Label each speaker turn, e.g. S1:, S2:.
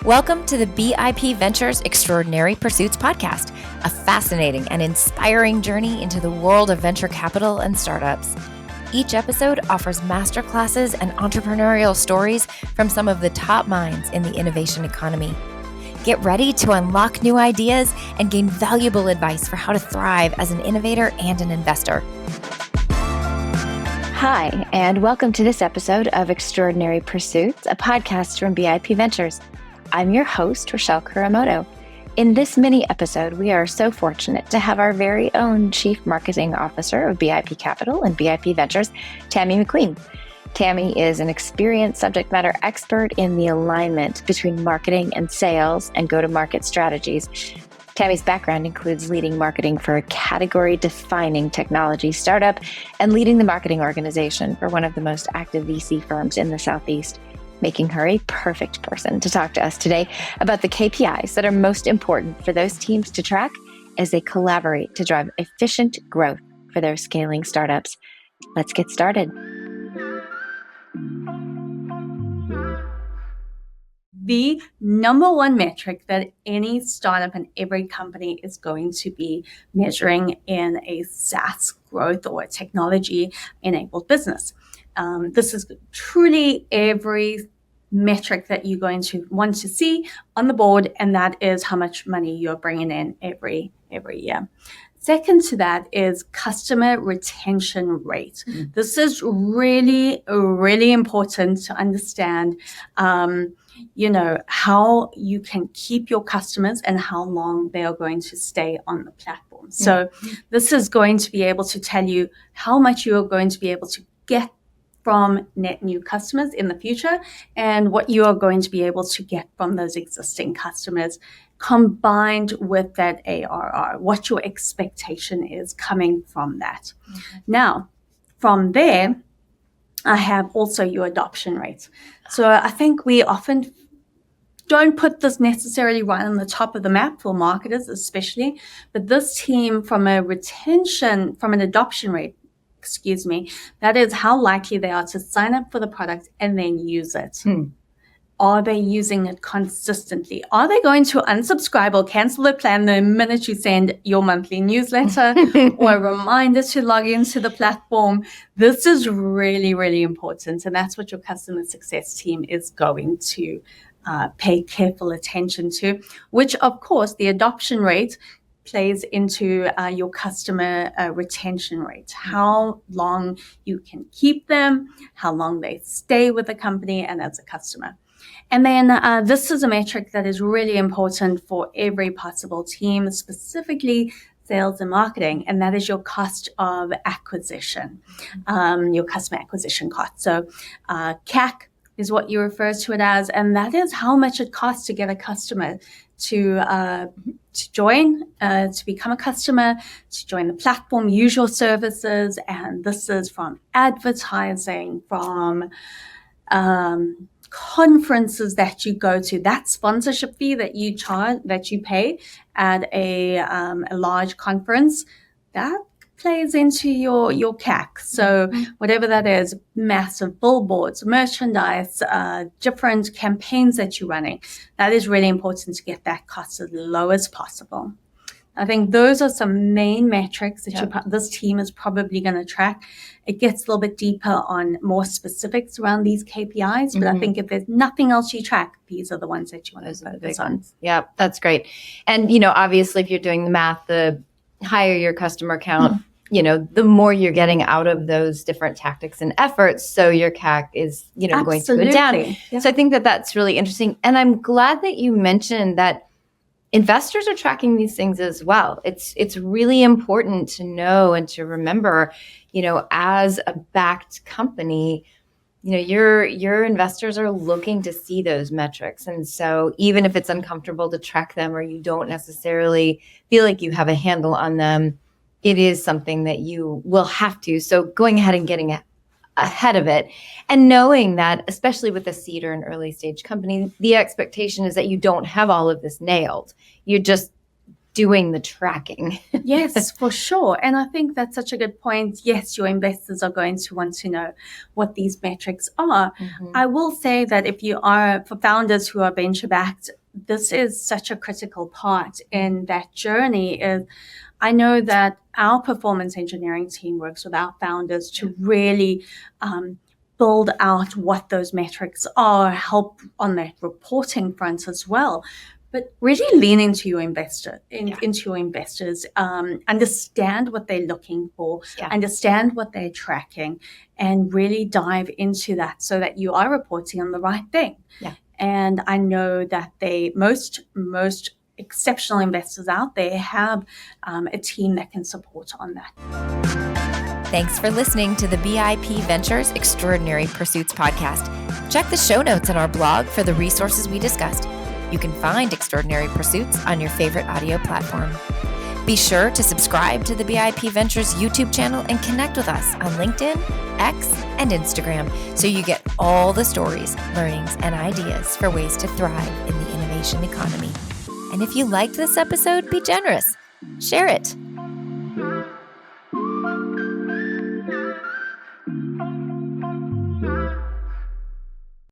S1: Welcome to the BIP Ventures Extraordinary Pursuits podcast, a fascinating and inspiring journey into the world of venture capital and startups. Each episode offers masterclasses and entrepreneurial stories from some of the top minds in the innovation economy. Get ready to unlock new ideas and gain valuable advice for how to thrive as an innovator and an investor. Hi, and welcome to this episode of Extraordinary Pursuits, a podcast from BIP Ventures. I'm your host, Rachelle Kuramoto. In this mini episode, we are so fortunate to have our very own Chief Marketing Officer of BIP Capital and BIP Ventures, Tammy McQueen. Tammy is an experienced subject matter expert in the alignment between marketing and sales and go-to-market strategies. Tammy's background includes leading marketing for a category-defining technology startup and leading the marketing organization for one of the most active VC firms in the Southeast, making her a perfect person to talk to us today about the KPIs that are most important for those teams to track as they collaborate to drive efficient growth for their scaling startups. Let's get started.
S2: The number one metric that any startup and every company is going to be measuring in a SaaS growth or technology-enabled business. This is truly every metric that you're going to want to see on the board, and that is how much money you're bringing in every year. Second to that is customer retention rate. This is really, really important to understand, how you can keep your customers and how long they are going to stay on the platform. So this is going to be able to tell you how much you are going to be able to get from net new customers in the future and what you are going to be able to get from those existing customers combined with that ARR, what your expectation is coming from that. Now, from there, I have also your adoption rate. So I think we often don't put this necessarily right on the top of the map for marketers especially, but this team from an adoption rate, that is how likely they are to sign up for the product and then use it. Are they using it consistently? Are they going to unsubscribe or cancel their plan the minute you send your monthly newsletter or a reminder to log into the platform? This is really, really important. And that's what your customer success team is going to pay careful attention to, which of course the adoption rate plays into your customer retention rate, how long you can keep them, how long they stay with the company and as a customer. And then this is a metric that is really important for every possible team, specifically sales and marketing, and that is your cost of acquisition, your customer acquisition cost. So CAC is what you refer to it as, and that is how much it costs to get a customer to join, to become a customer, to join the platform, use your services. And this is from advertising, from conferences that you go to, that sponsorship fee that you charge, that you pay at a large conference, that plays into your CAC. So whatever that is, massive billboards, merchandise, different campaigns that you're running, that is really important to get that cost as low as possible. I think those are some main metrics that this team is probably going to track. It gets a little bit deeper on more specifics around these KPIs, but I think if there's nothing else you track, these are the ones that you want to focus on.
S1: Yeah, that's great. And, obviously if you're doing the math, the higher your customer count, the more you're getting out of those different tactics and efforts. So your CAC is, going to go down. Yeah. So I think that that's really interesting. And I'm glad that you mentioned that investors are tracking these things as well. It's really important to know and to remember, as a backed company, your investors are looking to see those metrics. And so even if it's uncomfortable to track them or you don't necessarily feel like you have a handle on them, it is something that you will have to. So going ahead and getting ahead of it and knowing that, especially with a seed or an early stage company, the expectation is that you don't have all of this nailed. You're just doing the tracking.
S2: Yes, for sure. And I think that's such a good point. Yes, your investors are going to want to know what these metrics are. I will say that for founders who are venture backed, this is such a critical part in that journey. I know that our performance engineering team works with our founders to really build out what those metrics are, help on that reporting front as well. But really lean into your into your investors, understand what they're looking for, understand what they're tracking, and really dive into that so that you are reporting on the right thing.
S1: Yeah.
S2: And I know that most exceptional investors out there have a team that can support on that.
S3: Thanks for listening to the BIP Ventures Extraordinary Pursuits podcast. Check the show notes on our blog for the resources we discussed. You can find Extraordinary Pursuits on your favorite audio platform. Be sure to subscribe to the BIP Ventures YouTube channel and connect with us on LinkedIn, X, and Instagram so you get all the stories, learnings, and ideas for ways to thrive in the innovation economy. And if you liked this episode, be generous. Share it.